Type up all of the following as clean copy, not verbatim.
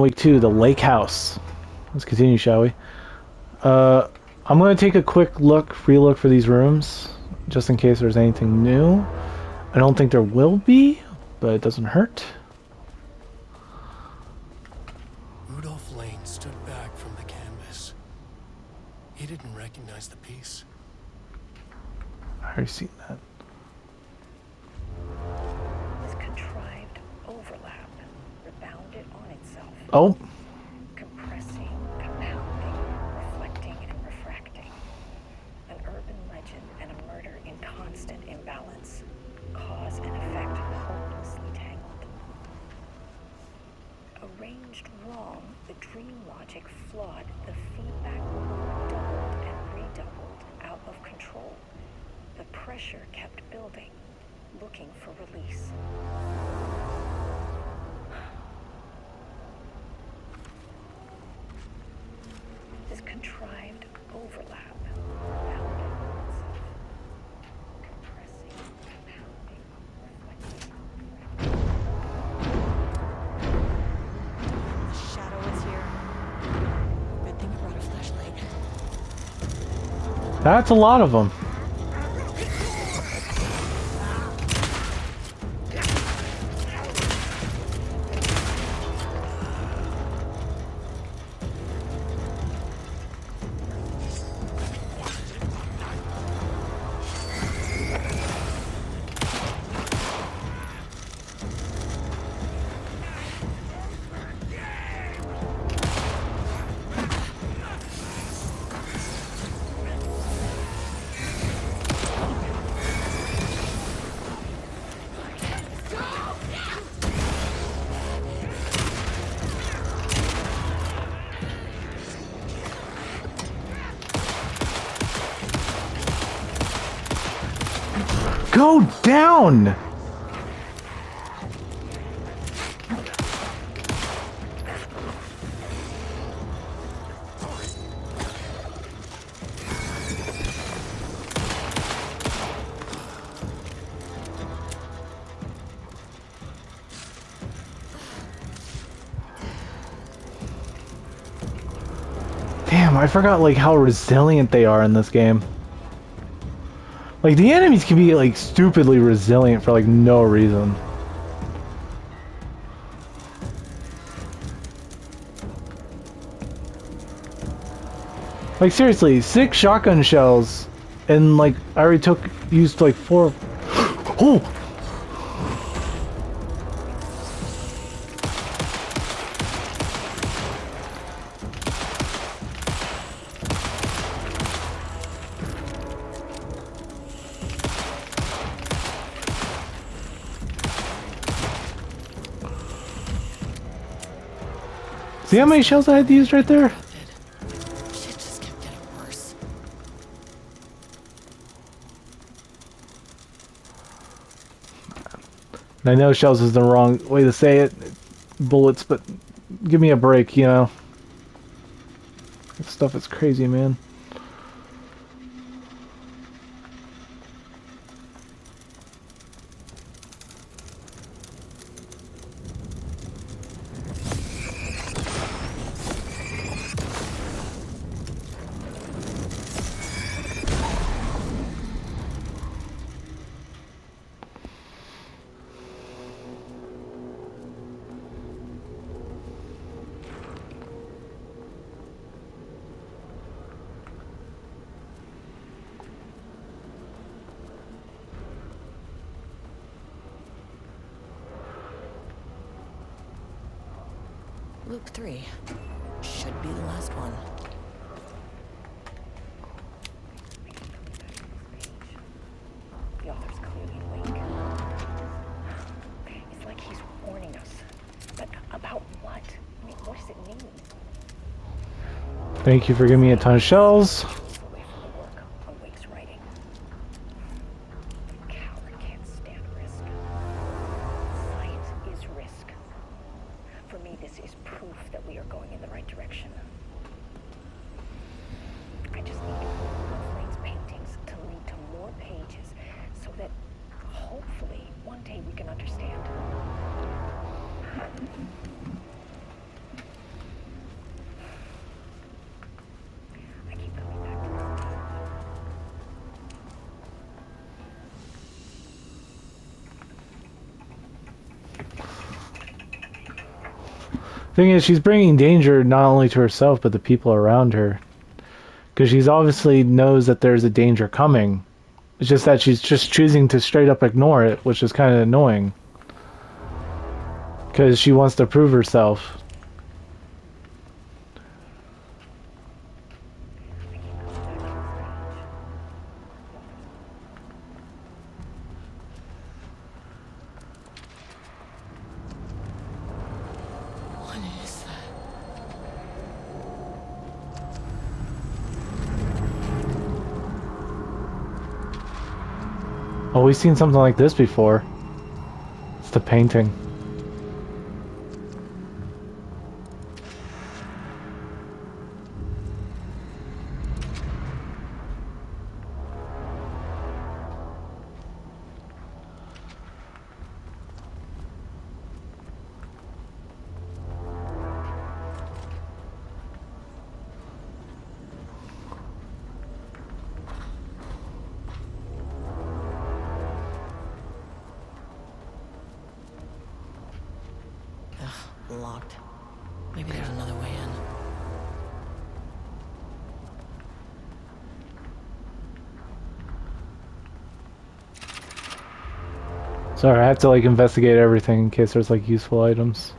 Wake 2, the Lake House. Let's continue, shall we? I'm going to take a quick relook for these rooms, just in case there's anything new. I don't think there will be, but it doesn't hurt. Rudolph Lane stood back from the canvas. He didn't recognize the piece. I already seen that. This contrived overlap rebounded on itself. Oh. Compressing, compounding, reflecting, and refracting. An urban legend and a murder in constant imbalance. Cause and effect hopelessly tangled. Arranged wrong, the dream logic flawed, the feedback loop doubled and redoubled, out of control. The pressure kept building, looking for release. This contrived overlap bounded on itself, compressing, compounding, reflecting. The shadow is here. Good thing I brought a flashlight. That's a lot of them. Go down! Damn, I forgot like how resilient they are in this game. Like, the enemies can be, like, stupidly resilient for, like, no reason. Like, seriously, 6 shotgun shells, and, like, I already used, like, 4... Oh! See how many shells I had to use right there? Shit just kept getting worse. And I know shells is the wrong way to say it. Bullets, but give me a break, you know. This stuff is crazy, man. Loop 3. Should be the last one. The author's clearly awake. It's like he's warning us. But about what? I mean, what does it mean? Thank you for giving me a ton of shells. Away from the work on Wake's writing. The coward can't stand risk. Science is risk. For me, this is proof that we are going in the right direction. I just need Lane's paintings to lead to more pages so that hopefully one day we can understand. Thing is, she's bringing danger not only to herself, but the people around her. Because she's obviously knows that there's a danger coming. It's just that she's just choosing to straight up ignore it, which is kind of annoying. Because she wants to prove herself. What is that? Oh, we've seen something like this before. It's the painting. Ugh, locked. Maybe there's another way in. Sorry, I have to like investigate everything in case there's like useful items.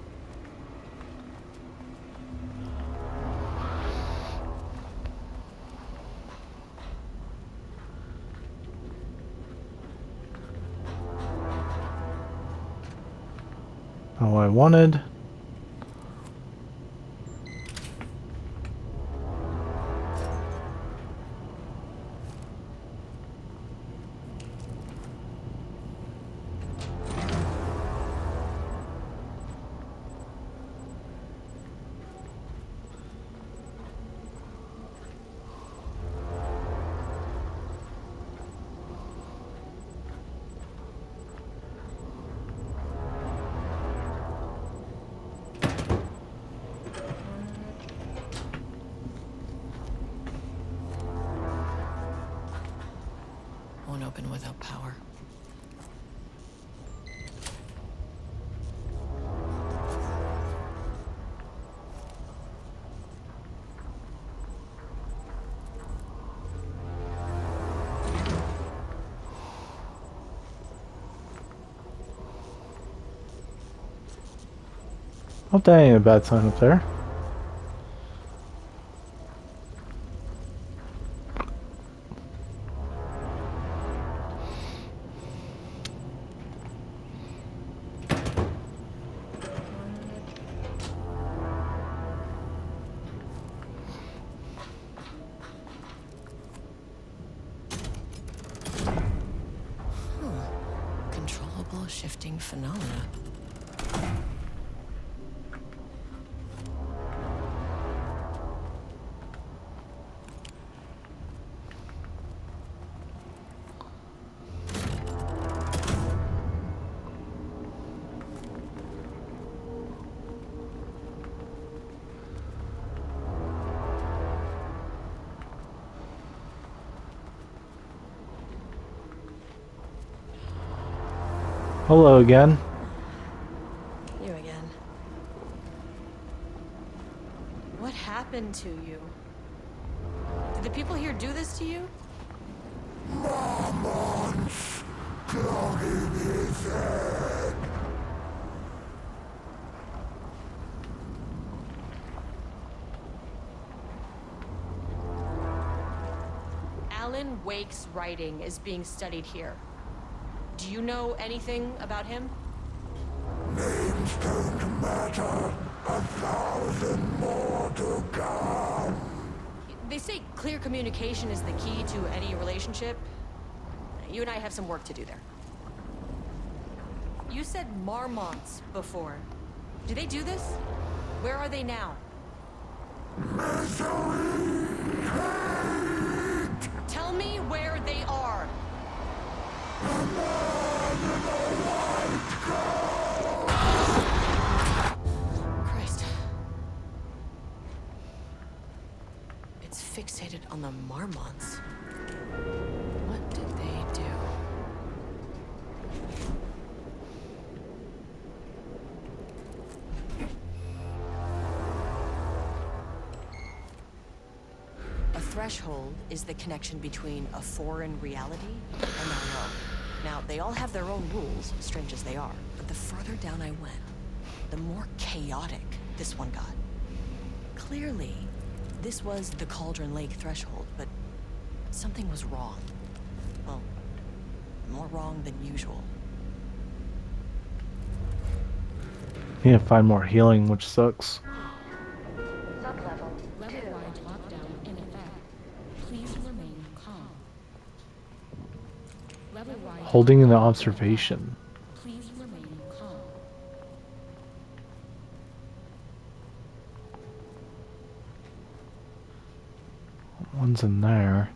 Not what I wanted. Won't open without power. Hope that ain't a bad sign up there. Controllable shifting phenomena. Hello again. You again. What happened to you? Did the people here do this to you? Alan Wake's writing is being studied here. Do you know anything about him? They say clear communication is the key to any relationship. You and I have some work to do there. You said Marmonts before. Do they do this? Where are they now? Tell me where they are. Christ. It's fixated on the Marmonts. What did they do? threshold is the connection between a foreign reality and our own. Now, they all have their own rules, strange as they are, but the further down I went, the more chaotic this one got. Clearly, this was the Cauldron Lake threshold, but something was wrong. Well, more wrong than usual. Need to find more healing, which sucks. Sublevel Level-wide lockdown in effect. Please remain calm. Level-wide Holding in the lockdown. observation. Please remain calm. One's in there.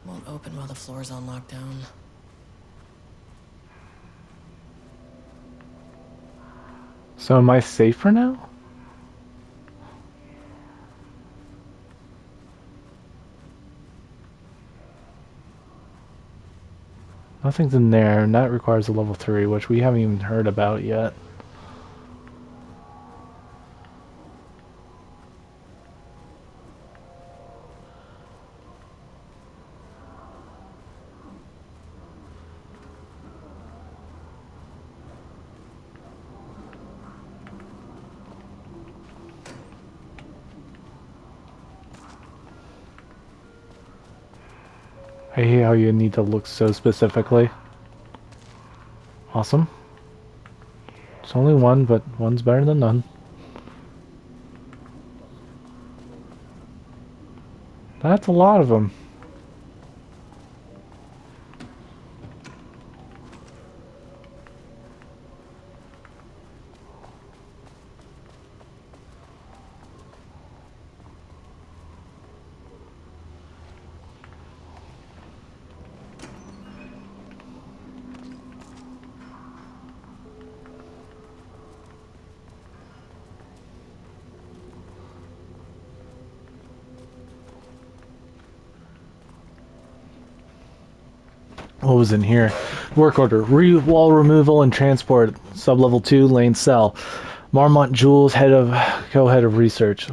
Won't open while the floor's on lockdown. So am I safe for now? Nothing's in there, and that requires a level 3, which we haven't even heard about yet. I hate how you need to look so specifically. Awesome. It's only one, but one's better than none. That's a lot of them. What was in here? Work order. Wall removal and transport. Sublevel 2, lane cell. Marmont Jules, co-head of research.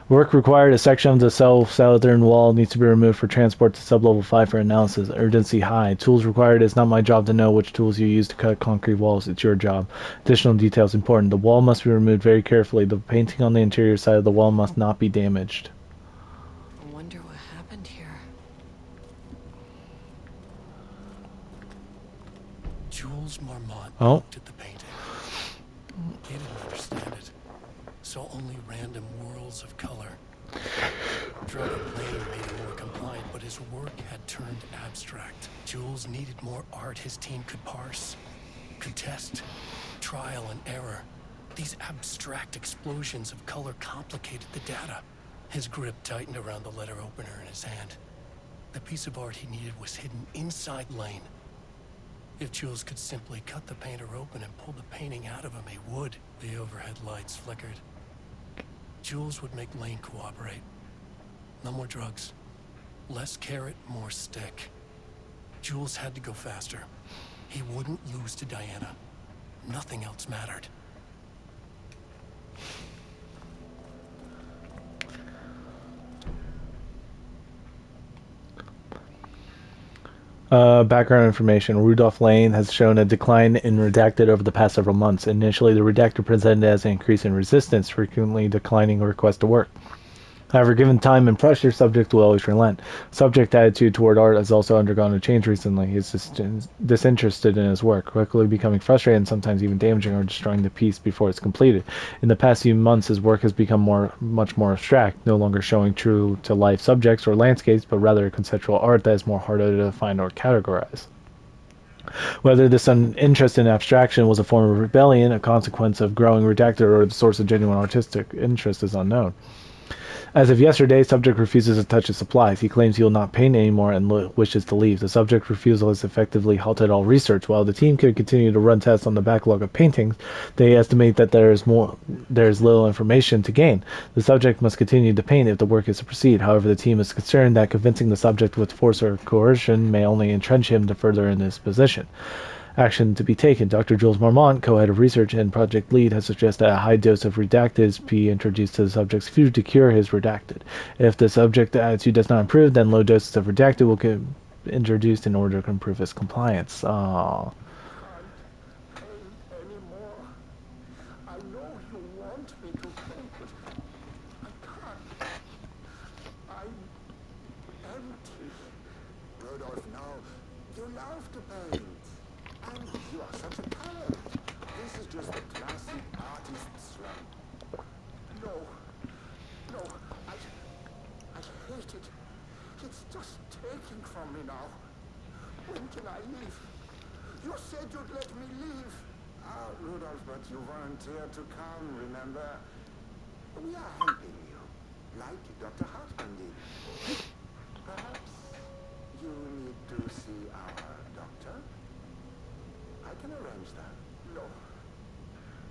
Work required. A section of the southern wall needs to be removed for transport to sublevel 5 for analysis. Urgency high. Tools required. It's not my job to know which tools you use to cut concrete walls. It's your job. Additional details important. The wall must be removed very carefully. The painting on the interior side of the wall must not be damaged. I wonder what happened here. Jules Marmont Oh. looked at the painting. He didn't understand it. Saw only random whirls of color. Drug and Lane made him more compliant, but his work had turned abstract. Jules needed more art his team could parse, could test, trial and error. These abstract explosions of color complicated the data. His grip tightened around the letter opener in his hand. The piece of art he needed was hidden inside Lane. If Jules could simply cut the painter open and pull the painting out of him, he would. The overhead lights flickered. Jules would make Lane cooperate. No more drugs. Less carrot, more stick. Jules had to go faster. He wouldn't lose to Diana. Nothing else mattered. Background information. Rudolph Lane has shown a decline in redacted over the past several months. Initially, the redactor presented as an increase in resistance, frequently declining a request to work. However, given time and pressure, subject will always relent. Subject attitude toward art has also undergone a change recently. He is disinterested in his work, quickly becoming frustrated and sometimes even damaging or destroying the piece before it's completed. In the past few months, his work has become much more abstract, no longer showing true-to-life subjects or landscapes, but rather conceptual art that is more harder to define or categorize. Whether this interest in abstraction was a form of rebellion, a consequence of growing redactor, or the source of genuine artistic interest is unknown. As of yesterday, subject refuses to touch his supplies. He claims he will not paint anymore and wishes to leave. The subject refusal has effectively halted all research. While the team could continue to run tests on the backlog of paintings, they estimate that there is little information to gain. The subject must continue to paint if the work is to proceed. However, the team is concerned that convincing the subject with force or coercion may only entrench him to further in his position. Action to be taken. Dr. Jules Marmont, co-head of research and project lead, has suggested a high dose of redacted be introduced to the subject's food to cure his redacted. If the subject attitude does not improve, then low doses of redacted will get introduced in order to improve his compliance. Oh. Paint anymore. I know you want me to paint, but I can't. I'm empty. Rudolph, now you love to paint. And you are such a talent. This is just the classic artist slump. No. No. I hate it. It's just taking from me now. When can I leave? You said you'd let me leave. Ah, Rudolph, but you volunteered to come, remember? We are helping you, like Dr. Hartman did. Perhaps you need to see our doctor? I can arrange that. No.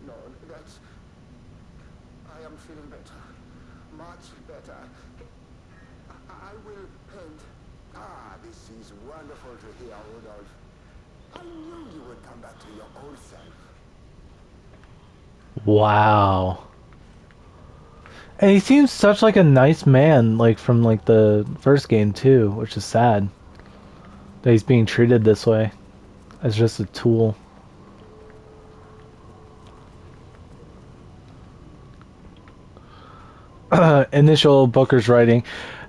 No, that's... I am feeling better. Much better. I will paint. Ah, this is wonderful to hear, Rudolph. I knew you would come back to your old self. Wow. And he seems such like a nice man, like from like the first game too, which is sad that he's being treated this way as just a tool. Initial Booker's writing.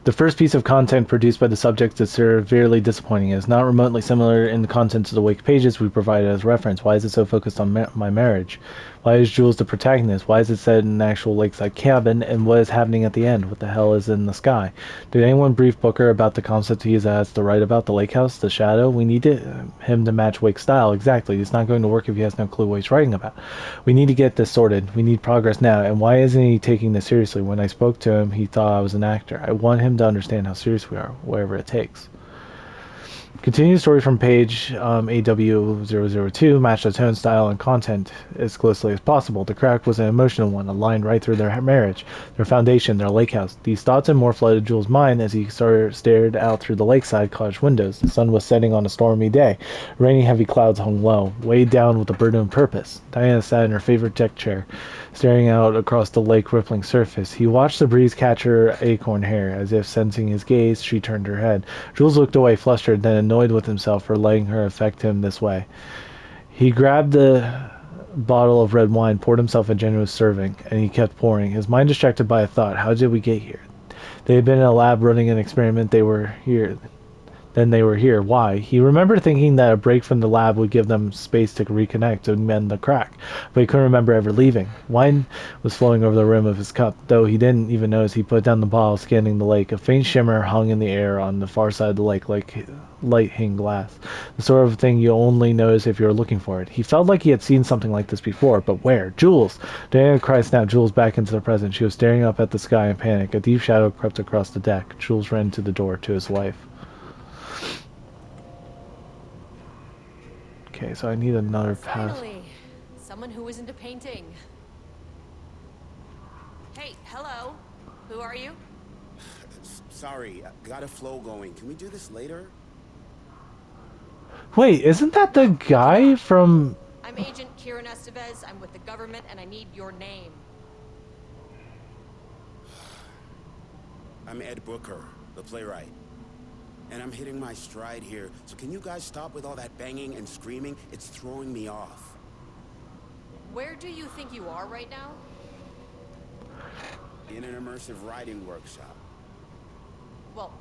The first piece of content produced by the subject is severely disappointing. It is not remotely similar in the content to the wake pages we provided as reference. Why is it so focused on my marriage? Why is Jules the protagonist? Why is it set in an actual lakeside cabin? And what is happening at the end? What the hell is in the sky? Did anyone brief Booker about the concept he has to write about? The lake house? The shadow? We need him to match Wake's style. Exactly. It's not going to work if he has no clue what he's writing about. We need to get this sorted. We need progress now. And why isn't he taking this seriously? When I spoke to him, he thought I was an actor. I want him to understand how serious we are, whatever it takes. Continue the story from page AW002. Match the tone, style, and content as closely as possible. The crack was an emotional one, a line right through their marriage, their foundation, their lake house. These thoughts and more flooded Jules' mind as he stared out through the lakeside cottage windows. The sun was setting on a stormy day. Rainy, heavy clouds hung low, weighed down with a burden of purpose. Diana sat in her favorite deck chair, staring out across the lake rippling surface. He watched the breeze catch her acorn hair. As if sensing his gaze, she turned her head. Jules looked away, flustered, then annoyed with himself for letting her affect him this way. He grabbed the bottle of red wine, poured himself a generous serving, and he kept pouring, his mind distracted by a thought. How did we get here? They had been in a lab running an experiment. They were here. Then they were here. Why? He remembered thinking that a break from the lab would give them space to reconnect and mend the crack, but he couldn't remember ever leaving. Wine was flowing over the rim of his cup, though he didn't even notice. He put down the bottle, scanning the lake. A faint shimmer hung in the air on the far side of the lake, like light-hinged glass. The sort of thing you only notice if you're looking for it. He felt like he had seen something like this before, but where? Jules! Diana cried, snapped Jules back into the present. She was staring up at the sky in panic. A deep shadow crept across the deck. Jules ran to the door to his wife. Okay, so I need another pass. Finally, someone who is into painting. Hey, hello. Who are you? Sorry, got a flow going. Can we do this later? Wait, isn't that the guy from... I'm Agent Kieran Estevez. I'm with the government, and I need your name. I'm Ed Booker, the playwright. And I'm hitting my stride here, so can you guys stop with all that banging and screaming? It's throwing me off. Where do you think you are right now? In an immersive writing workshop. Well,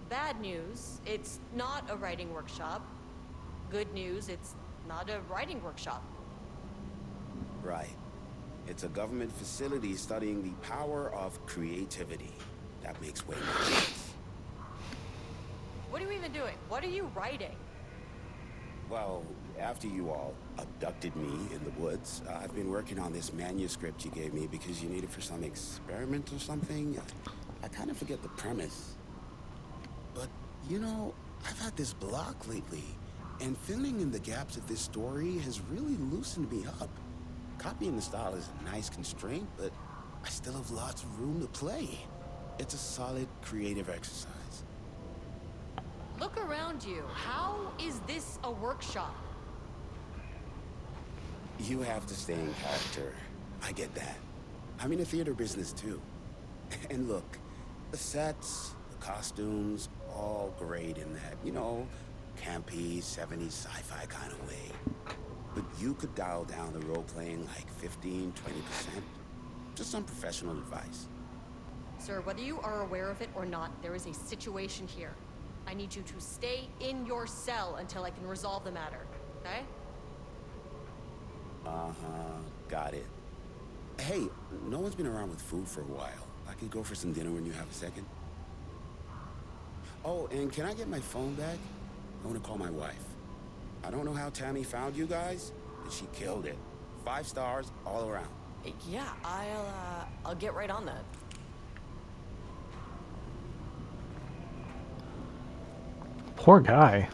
bad news, it's not a writing workshop. Good news, it's not a writing workshop. Right. It's a government facility studying the power of creativity. That makes way more sense. What are you even doing? What are you writing? Well, after you all abducted me in the woods, I've been working on this manuscript you gave me because you need it for some experiment or something. I kind of forget the premise. But, you know, I've had this block lately, and filling in the gaps of this story has really loosened me up. Copying the style is a nice constraint, but I still have lots of room to play. It's a solid creative exercise. Look around you. How is this a workshop? You have to stay in character. I get that. I'm in the theater business too. And look, the sets, the costumes, all great in that, you know, campy, 70s sci-fi kind of way. But you could dial down the role-playing like 15, 20%. Just some professional advice. Sir, whether you are aware of it or not, there is a situation here. I need you to stay in your cell until I can resolve the matter, okay? Uh-huh, got it. Hey, no one's been around with food for a while. I could go for some dinner when you have a second. Oh, and can I get my phone back? I want to call my wife. I don't know how Tammy found you guys, but she killed it. 5 stars all around. Yeah, I'll get right on that. Poor guy.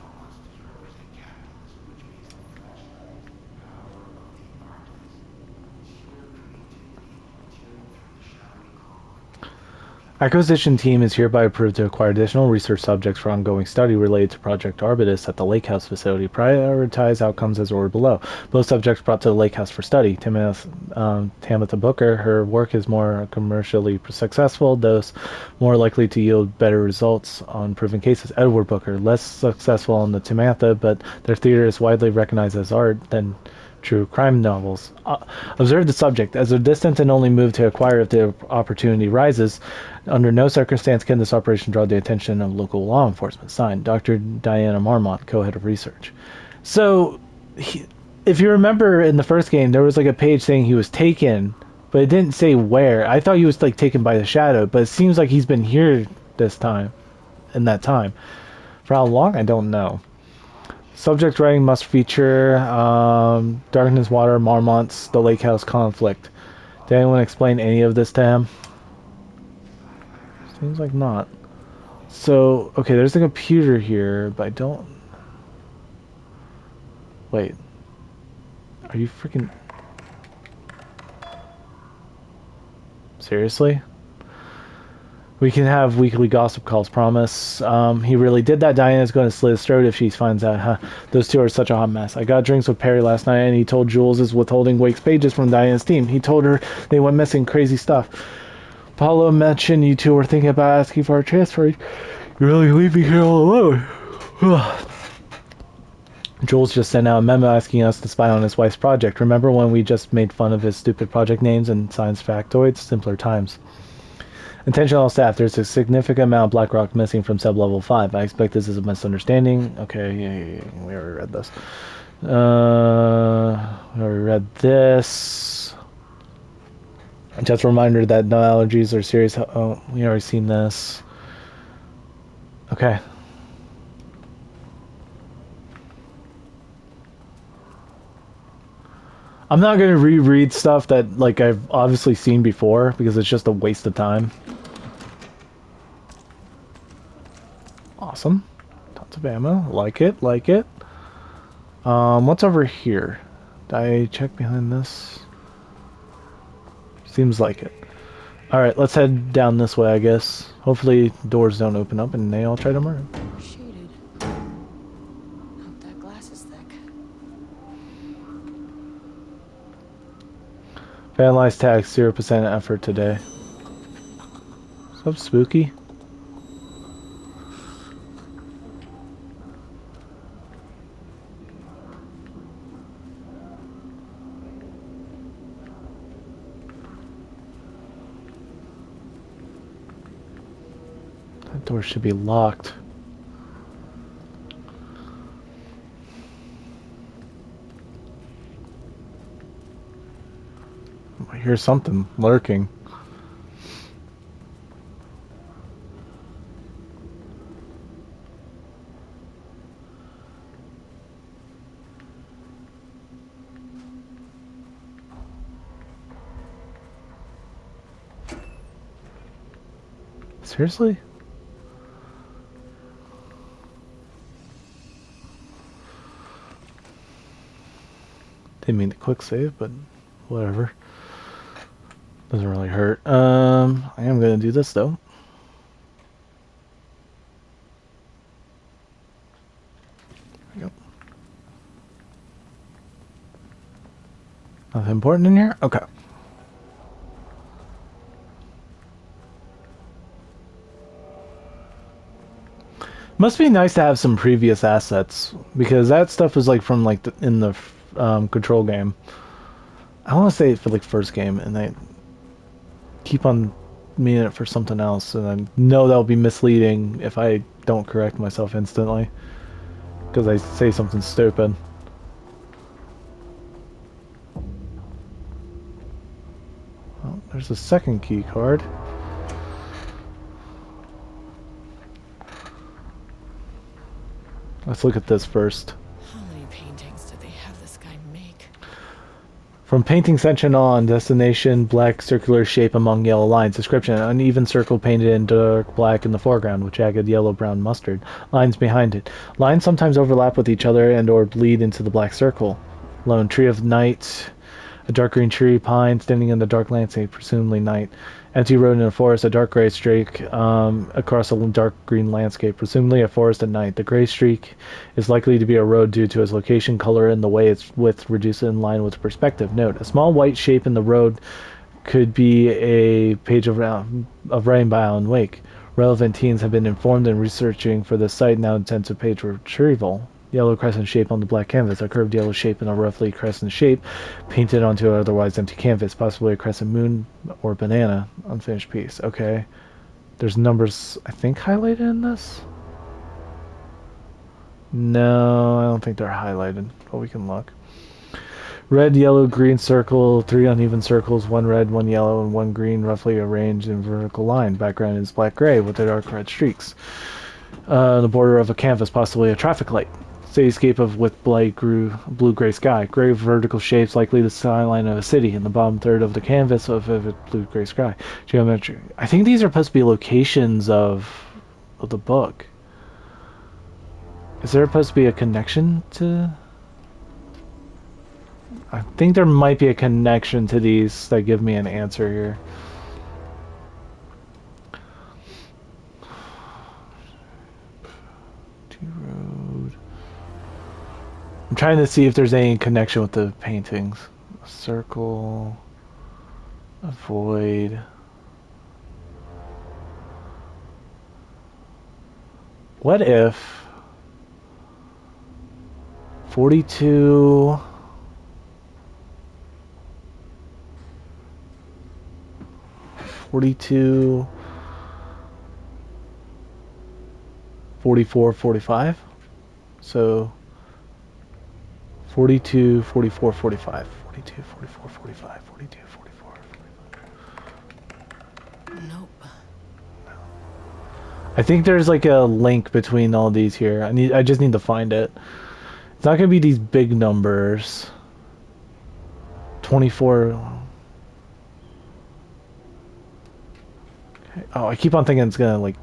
Acquisition team is hereby approved to acquire additional research subjects for ongoing study related to Project Arbitus at the Lake House facility. Prioritize outcomes as ordered below. Both subjects brought to the Lake House for study. Tamitha Booker, her work is more commercially successful, thus more likely to yield better results on proven cases. Edward Booker, less successful on the Tamitha, but their theater is widely recognized as art than true crime novels. Observe the subject. As a distant and only move to acquire if the opportunity rises, under no circumstance can this operation draw the attention of local law enforcement. Signed, Dr. Diana Marmont, co-head of research. So, if you remember in the first game, there was like a page saying he was taken, but it didn't say where. I thought he was like taken by the shadow, but it seems like he's been here this time, in that time. For how long, I don't know. Subject writing must feature Darkness, Water, Marmont's, the Lake House conflict. Did anyone explain any of this to him? Seems like not. So, okay, there's a computer here, but I don't... Wait. Are you freaking... Seriously? We can have weekly gossip calls, promise. He really did that. Diana's going to slit his throat if she finds out, huh? Those two are such a hot mess. I got drinks with Perry last night, and he told Jules is withholding Wake's pages from Diana's team. He told her they went missing, crazy stuff. Paulo mentioned you two were thinking about asking for a transfer. You really leave me here all alone. Jules just sent out a memo asking us to spy on his wife's project. Remember when we just made fun of his stupid project names and science factoids? Simpler times. Attention all staff, there's a significant amount of BlackRock missing from sub-level 5. I expect this is a misunderstanding. Okay, yeah, we already read this. We already read this. Just a reminder that no allergies are serious. Oh, we already seen this. Okay. I'm not going to reread stuff that like I've obviously seen before because it's just a waste of time. Awesome. Tons of ammo. Like it, like it. What's over here? Did I check behind this? Seems like it. Alright, let's head down this way, I guess. Hopefully doors don't open up and they all try to murder. Shaded. Hope that glass is thick. Vandalized tag, 0% effort today. What's up, Spooky? That door should be locked. I hear something lurking. Seriously? Didn't mean to quick save, but whatever. Doesn't really hurt. I am gonna do this though. There we go. Nothing important in here? Okay. Must be nice to have some previous assets, because that stuff is like from like in the control game. I want to say for like first game, and I keep on meaning it for something else, and I know that'll be misleading if I don't correct myself instantly, because I say something stupid. Well, there's a second key card. Let's look at this first. How many paintings did they have this guy make? From painting section on, destination, black circular shape among yellow lines. Description, uneven circle painted in dark black in the foreground with jagged yellow-brown mustard. Lines behind it. Lines sometimes overlap with each other and or bleed into the black circle. Lone tree of night. A dark green tree, pine, standing in the dark landscape, presumably night. Empty road in a forest, a dark gray streak across a dark green landscape, presumably a forest at night. The gray streak is likely to be a road due to its location, color, and the way its width reduces in line with perspective. Note, a small white shape in the road could be a page of writing by Alan Wake. Relevant teens have been informed and researching for the site, now intensive page retrieval. Yellow crescent shape on the black canvas, a curved yellow shape in a roughly crescent shape, painted onto an otherwise empty canvas, possibly a crescent moon or banana, unfinished piece. Okay. There's numbers, I think, highlighted in this? No, I don't think they're highlighted, but we can look. Red, yellow, green circle, 3 uneven circles, 1 red, 1 yellow, and 1 green, roughly arranged in vertical line. Background is black-gray with the dark red streaks. The border of a canvas, possibly a traffic light. Cityscape of with blue-gray sky. Gray vertical shapes, likely the skyline of a city. In the bottom third of the canvas of vivid blue-gray sky. Geometry. I think these are supposed to be locations of the book. Is there supposed to be a connection to... I think there might be a connection to these that give me an answer here. Road. I'm trying to see if there's any connection with the paintings. A circle, a void. What if 42 42 44 45, so 42 44 45, 42 44 45, 42 44 45. Nope. I think there's like a link between all these here. I just need to find it. It's not gonna be these big numbers. 24. Okay. Oh, I keep on thinking it's gonna like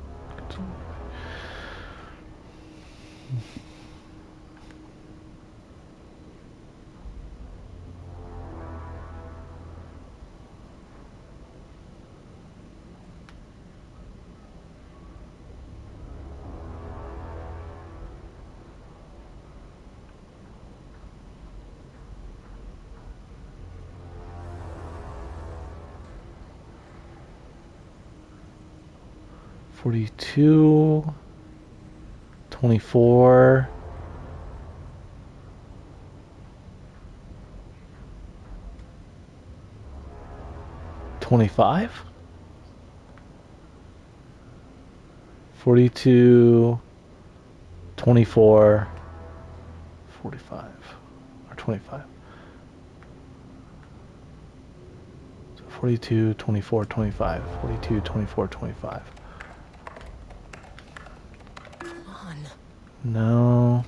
42, 24, 25, 42, 24, 45, or 25. So 42, 24, 25, 42, 24, 25. No.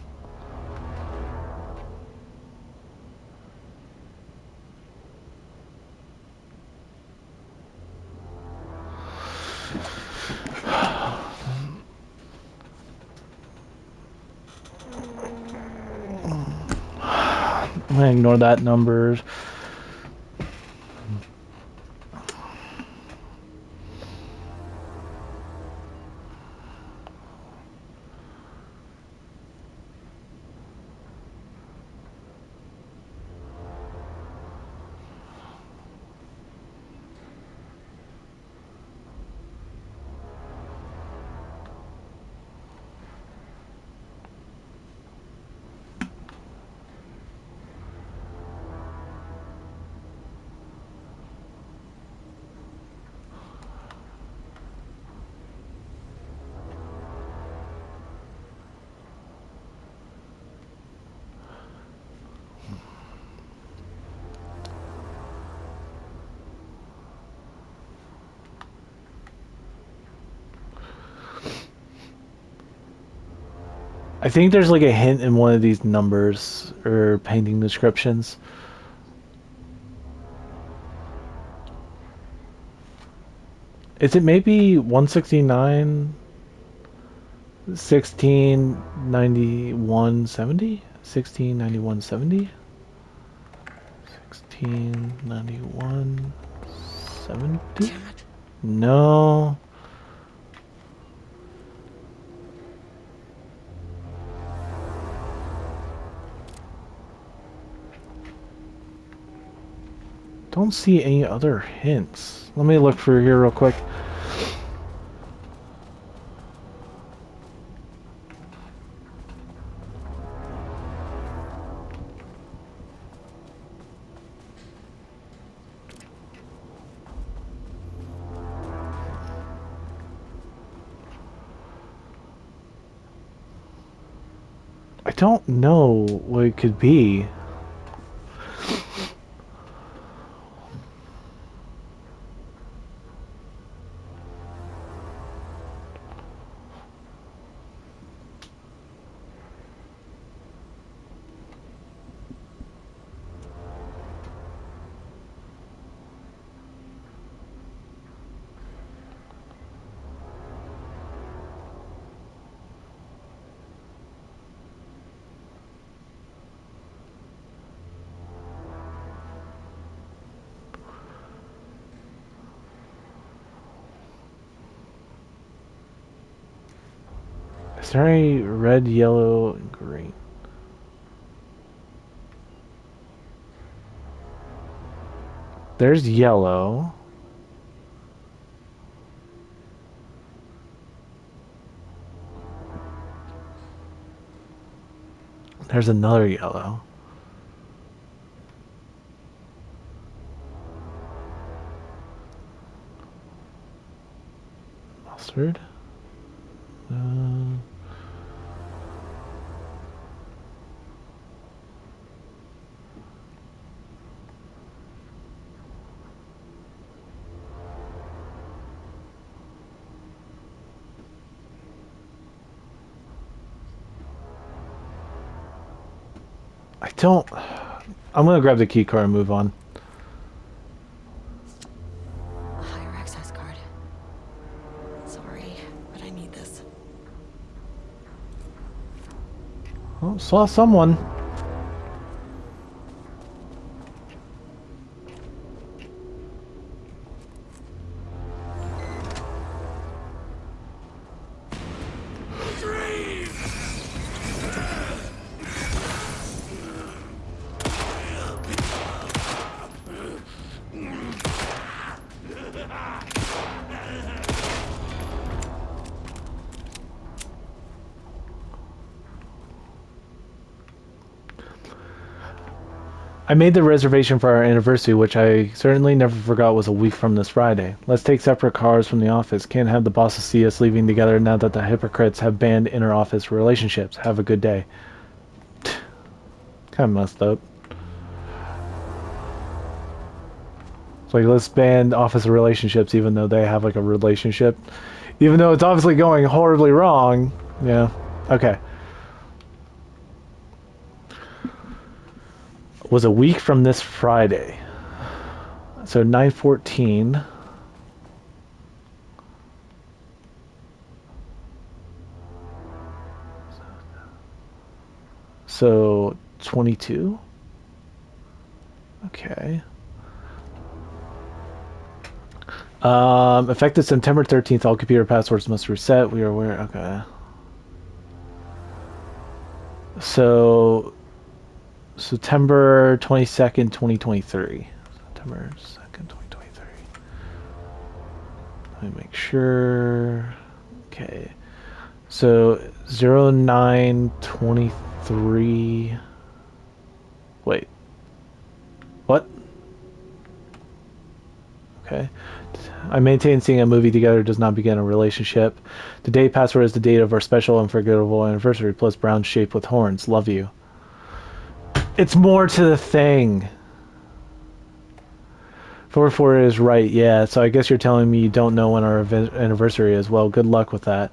I'm gonna ignore that number. I think there's like a hint in one of these numbers or painting descriptions. Is it maybe 169, 1691, 70? 1691, 70? 1691, 70? Damn it. No. Don't see any other hints. Let me look for here real quick. I don't know what it could be. Is there any red, yellow, and green? There's yellow. There's another yellow. Mustard. Uh, I don't... I'm gonna grab the key card and move on. A higher access card. Sorry, but I need this. Oh, saw someone. I made the reservation for our anniversary, which I certainly never forgot was a week from this Friday. Let's take separate cars from the office. Can't have the bosses see us leaving together now that the hypocrites have banned inter-office relationships. Have a good day. Kind of messed up. It's like, let's ban office relationships even though they have like a relationship. Even though it's obviously going horribly wrong. Yeah. Okay. Was a week from this Friday. So 9/14. So 22. Okay. Effective September 13th, all computer passwords must reset. We are aware. Okay. So, September 22nd, 2023. September 2nd, 2023. Let me make sure. Okay. So, 0923. Wait. What? Okay. I maintain seeing a movie together does not begin a relationship. The date password is the date of our special unforgettable anniversary plus brown shape with horns. Love you. It's more to the thing. 44 is right, yeah. So I guess you're telling me you don't know when our anniversary is. Well, good luck with that.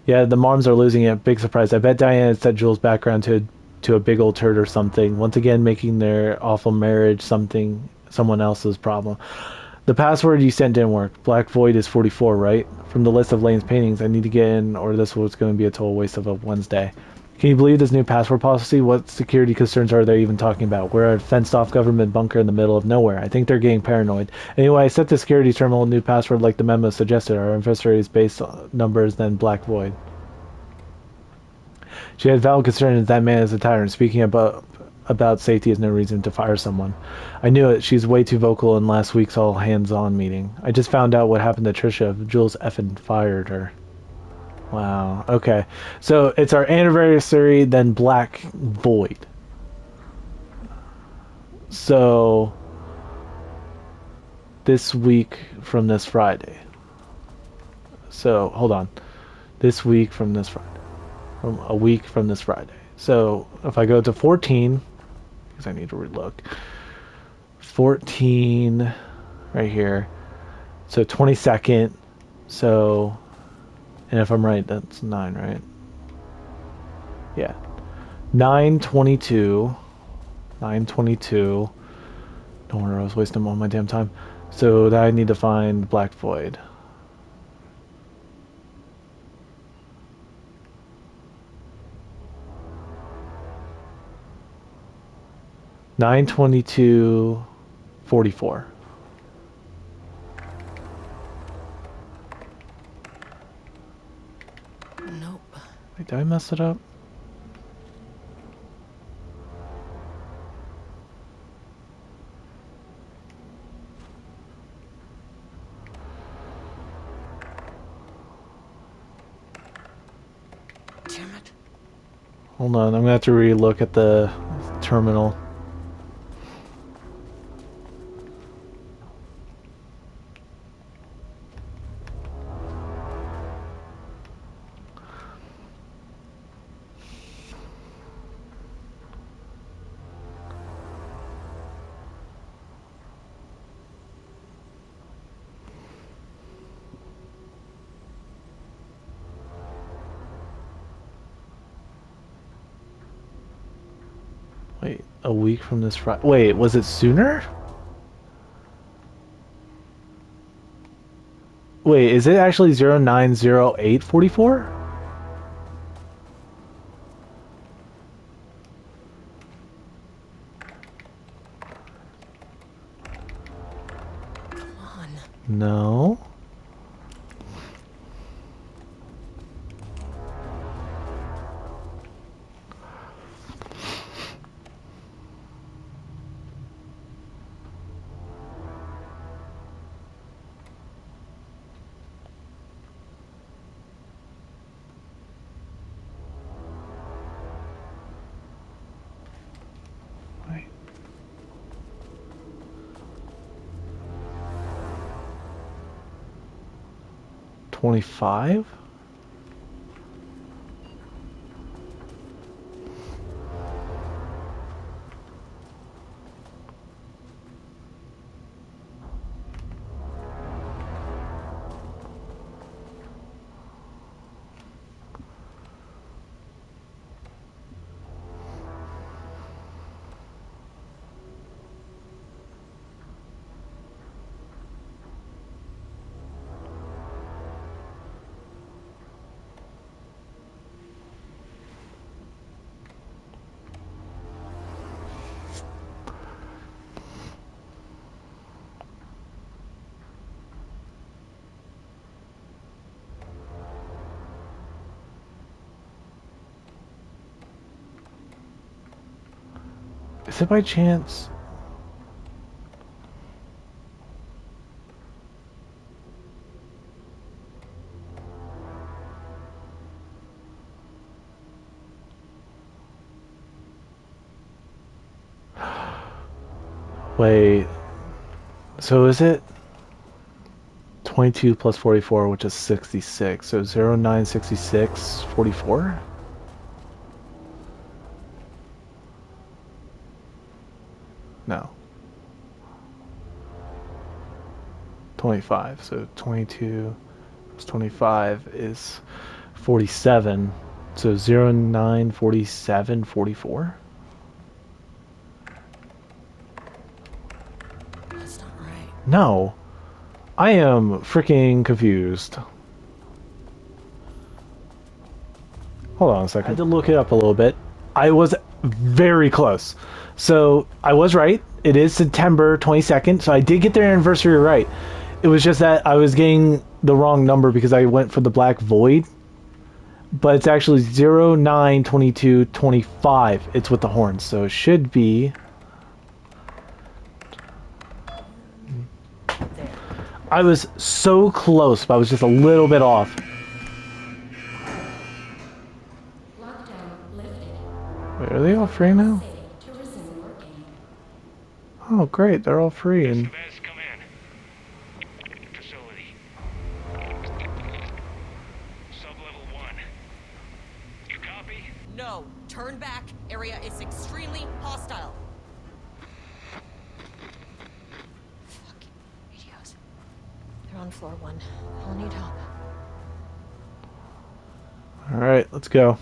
Yeah, the moms are losing it. Big surprise. I bet Diana set Jules' background to a big old turd or something. Once again, making their awful marriage someone else's problem. The password you sent didn't work. Black Void is 44, right? From the list of Lane's paintings, I need to get in, or this was going to be a total waste of a Wednesday. Can you believe this new password policy? What security concerns are they even talking about? We're a fenced-off government bunker in the middle of nowhere. I think they're getting paranoid. Anyway, I set the security terminal new password like the memo suggested. Our anniversary is based on numbers, then Black Void. She had valid concerns that man is a tyrant. Speaking about safety is no reason to fire someone. I knew it. She's way too vocal in last week's all-hands-on meeting. I just found out what happened to Trisha. Jules effing fired her. Wow. Okay. So it's our anniversary, then Black Void. So this week from this Friday. So hold on. This week from this Friday. From a week from this Friday. So if I go to 14, because I need to relook. 14 right here. So 22nd. So, and if I'm right, that's 9, right? Yeah. 9/22. 9/22. Don't worry, I was wasting all my damn time. So that I need to find Black Void. Nine 22/44. Nope. Wait, did I mess it up? Damn it. Hold on, I'm gonna have to re-look at the terminal. Wait, a week from this Friday. Wait, was it sooner? Wait, is it actually 090844? Come on. No. Wait. 25? Is it by chance? Wait. So is it 22 plus 44, which is 66. So 0966 44? No. 25. So 22 plus 25 is 47. So 0947 44? That's not right. No. I am freaking confused. Hold on a second. I had to look it up a little bit. I was very close. So I was right. It is September 22nd. So I did get their anniversary right. It was just that I was getting the wrong number because I went for the Black Void. But it's actually 092225. It's with the horns. So it should be... There. I was so close, but I was just a little bit off. Lockdown lifted. Wait, are they all free now? Safe to resume working. Oh, great. They're all free. And Vez, come in. Facility. Sub-level 1. You copy? No, turn back. Area is extremely hostile. Fucking radios. They're on floor 1. I'll need help. all right, let's go.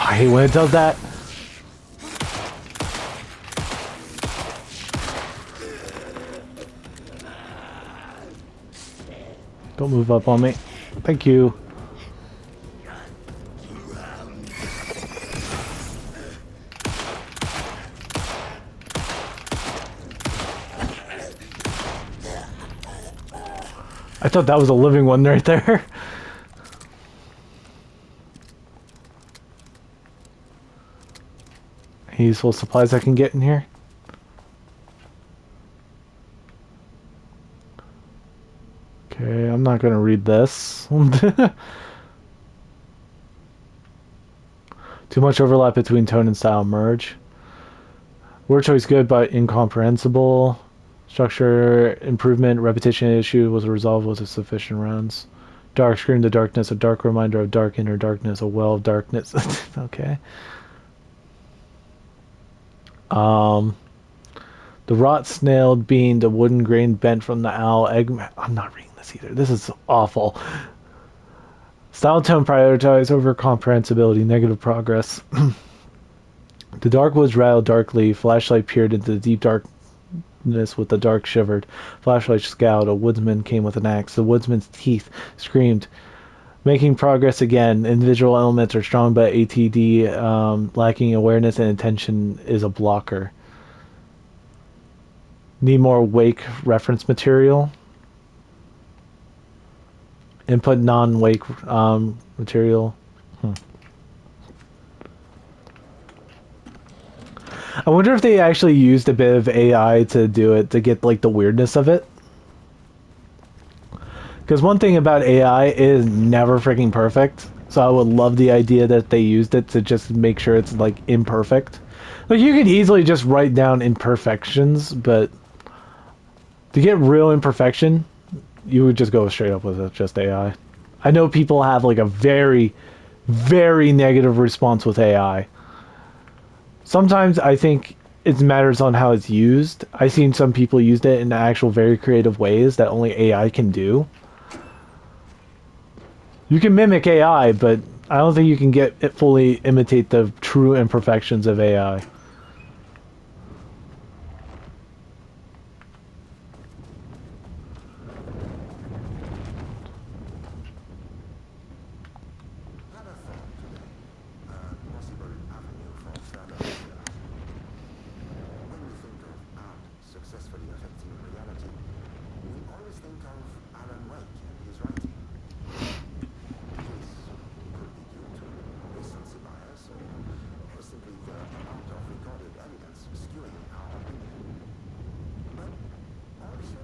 I hate when it does that. Don't move up on me. Thank you. I thought that was a living one right there. Any useful supplies I can get in here? Okay, I'm not gonna read this. Too much overlap between tone and style merge. Word choice good but incomprehensible. Structure improvement, repetition issue was resolved with sufficient rounds. Dark scream the darkness, a dark reminder of dark inner darkness, a well of darkness. Okay. The rot snailed bean, the wooden grain bent from the owl egg. I'm not reading this either. This is awful. Style tone prioritized over comprehensibility, negative progress. The dark woods rattled darkly. Flashlight peered into the deep darkness with the dark shivered. Flashlight scowled. A woodsman came with an axe. The woodsman's teeth screamed. Making progress again. Individual elements are strong, but ATD lacking awareness and attention is a blocker. Need more Wake reference material. Input non-Wake material. I wonder if they actually used a bit of AI to do it, to get like the weirdness of it. Because one thing about AI is never freaking perfect. So I would love the idea that they used it to just make sure it's like imperfect. Like you could easily just write down imperfections, but to get real imperfection, you would just go straight up with it, just AI. I know people have like a very, very negative response with AI. Sometimes I think it matters on how it's used. I've seen some people use it in actual very creative ways that only AI can do. You can mimic AI, but I don't think you can get it fully imitate the true imperfections of AI. Had a thought today. A possible avenue for shadow here. When we think of art successfully affecting reality, we always think of Alan Wake and his writing. This could be due to recency bias or simply the amount of recorded evidence skewing our opinion. But also,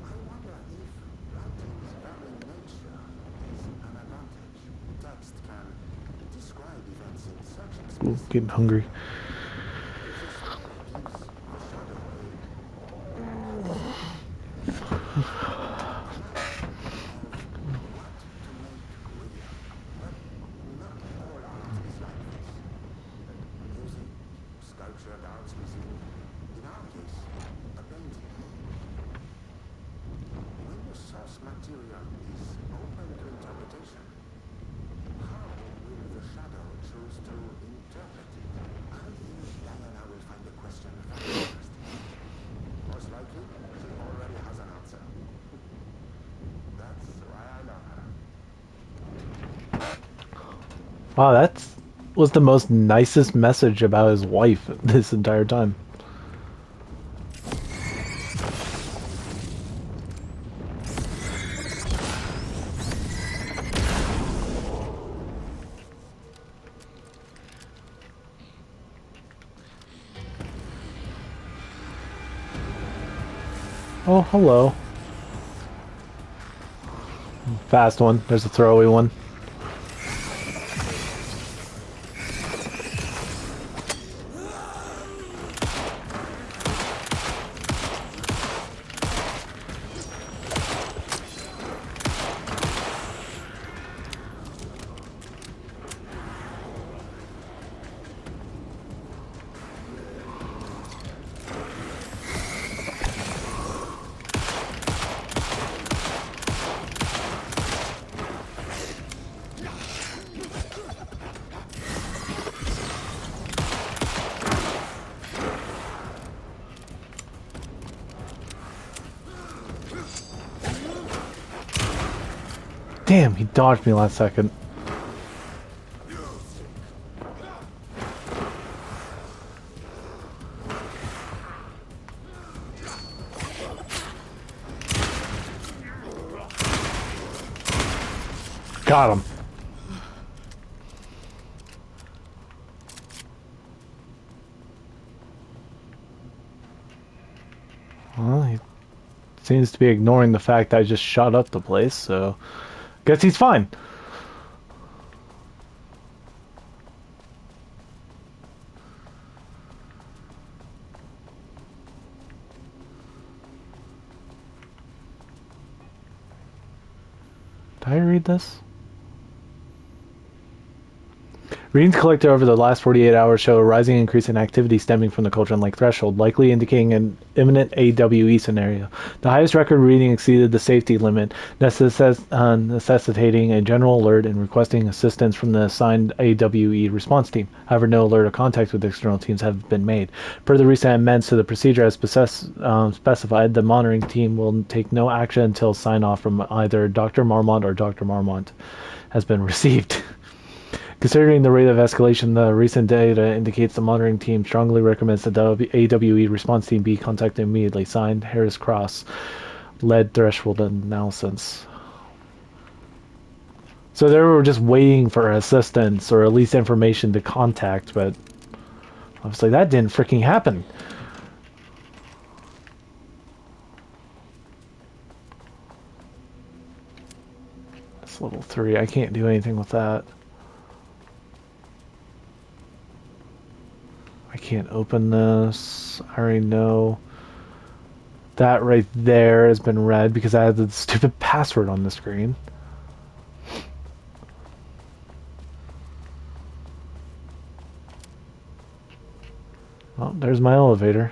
I wonder if writing's very nature is an advantage. Text can describe events in such Ooh, explicit getting detail. hungry. This gives the shadow a map of what to make real. But not all art is like this. Music, sculpture, dance museum, in our case, a painting. When the source material is open to interpretation, how will the shadow choose to interpret it? I think Diana will find the question very interesting. Most likely, she already has an answer. That's why I love her. Wow, that was the most nicest message about his wife this entire time. Oh, hello. Fast one. There's a throwaway one. Damn, he dodged me last second. Got him. Well, he seems to be ignoring the fact that I just shot up the place, so guess he's fine. Did I read this? Readings collected over the last 48 hours show a rising increase in activity stemming from the Cauldron Lake threshold, likely indicating an imminent AWE scenario. The highest record reading exceeded the safety limit, necessitating a general alert and requesting assistance from the assigned AWE response team. However, no alert or contact with external teams have been made. Per the recent amendments to the procedure as specified, the monitoring team will take no action until sign-off from either Dr. Marmont or Dr. Marmont has been received. Considering the rate of escalation, the recent data indicates the monitoring team strongly recommends that the AWE response team be contacted immediately. Signed, Harris Cross, led threshold analysis. So they were just waiting for assistance or at least information to contact, but obviously that didn't freaking happen. It's level 3. I can't do anything with that. I can't open this. I already know. That right there has been read because I had the stupid password on the screen. Oh, there's my elevator.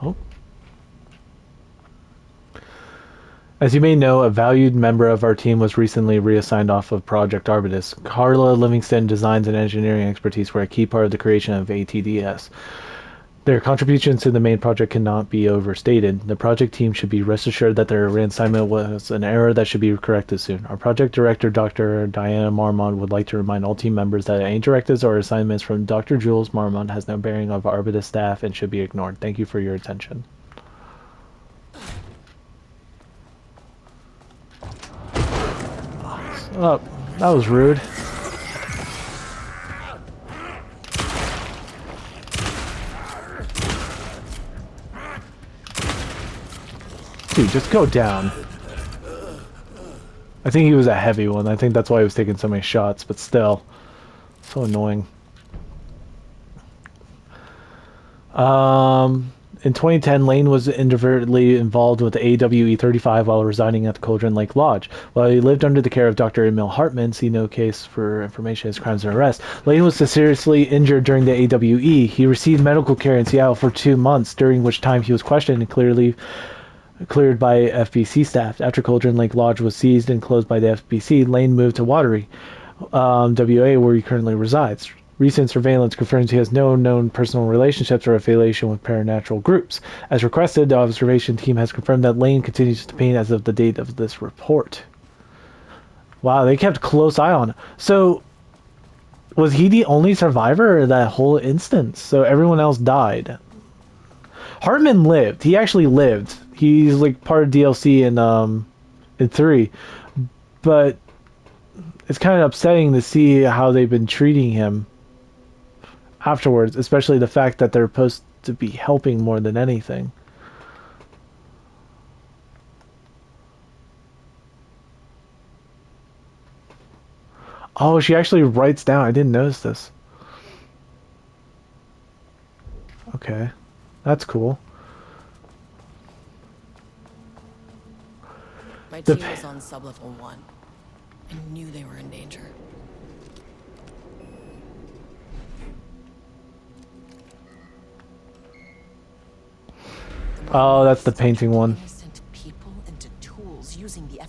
Oh. As you may know, a valued member of our team was recently reassigned off of Project Arbitus. Carla Livingston designs and engineering expertise were a key part of the creation of ATDS. Their contributions to the main project cannot be overstated. The project team should be rest assured that their reassignment was an error that should be corrected soon. Our project director, Dr. Diana Marmont, would like to remind all team members that any directives or assignments from Dr. Jules Marmont has no bearing on Arbitus staff and should be ignored. Thank you for your attention. Oh, that was rude. Dude, just go down. I think he was a heavy one. I think that's why he was taking so many shots, but still. So annoying. In 2010, Lane was inadvertently involved with the AWE-35 while residing at the Cauldron Lake Lodge. While he lived under the care of Dr. Emil Hartman, see no case for information as crimes and arrests, Lane was seriously injured during the AWE. He received medical care in Seattle for 2 months, during which time he was questioned and cleared by FBC staff. After Cauldron Lake Lodge was seized and closed by the FBC, Lane moved to Watery, WA, where he currently resides. Recent surveillance confirms he has no known personal relationships or affiliation with paranatural groups. As requested, the observation team has confirmed that Lane continues to paint as of the date of this report. Wow, they kept a close eye on him. So, was he the only survivor of that whole instance? So everyone else died. Hartman lived. He actually lived. He's like part of DLC in 3. But it's kind of upsetting to see how they've been treating him afterwards, especially the fact that they're supposed to be helping more than anything. Oh, she actually writes down. I didn't notice this. Okay. That's cool. My team was on sub-level 1. I knew they were in danger. Oh, that's the painting one. Innocent people into tools using the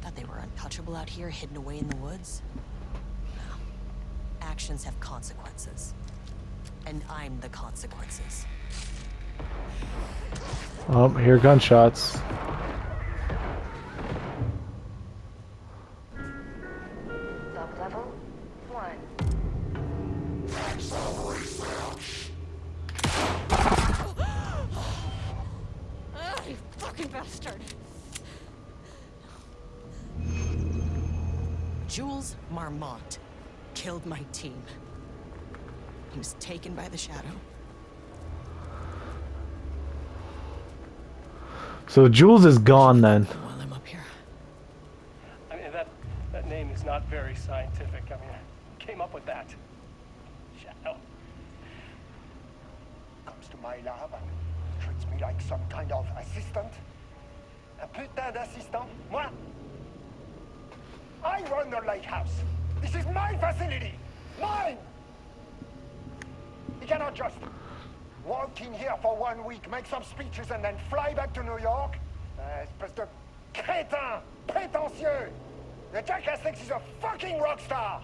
Thought they were untouchable out here, hidden away in the woods? No. Actions have consequences. And I'm the consequences. Oh, here are gunshots. Sub-level 1. You fucking bastard! Jules Marmont killed my team. He was taken by the Shadow. So Jules is gone then. While I'm up here. I mean, that name is not very scientific. I mean, who came up with that? Shadow. Comes to my lab and treats me like some kind of assistant. Un putain d'assistant? Moi? I run the lake house. This is my facility. Mine! You cannot just walk in here for 1 week, make some speeches, and then fly back to New York? Espèce de crétin, prétentieux. The jackass thinks he's a fucking rock star.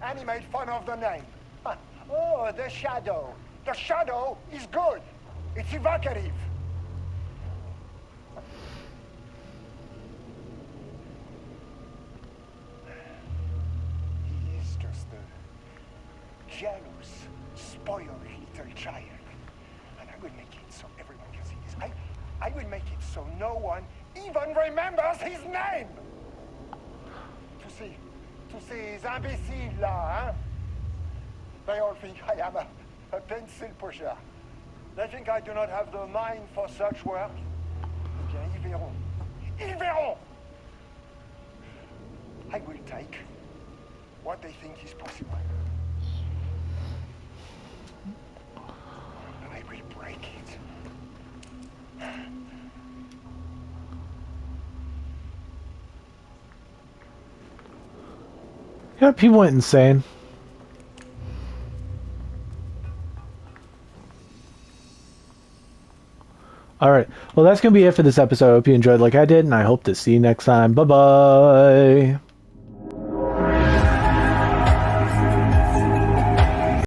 And he made fun of the name. Huh. Oh, the Shadow. The Shadow is good. It's evocative. He is just a jealous, spoiled little child. And I will make it so everyone can see this. I will make it so no one even remembers his name. To see ces imbéciles là, hein? They all think I am a pencil pusher. They think I do not have the mind for such work. Eh bien, ils verront. Ils verront! I will take what they think is possible. And I will break it. Yeah, people went insane. Alright, well that's going to be it for this episode. I hope you enjoyed like I did, and I hope to see you next time. Bye-bye!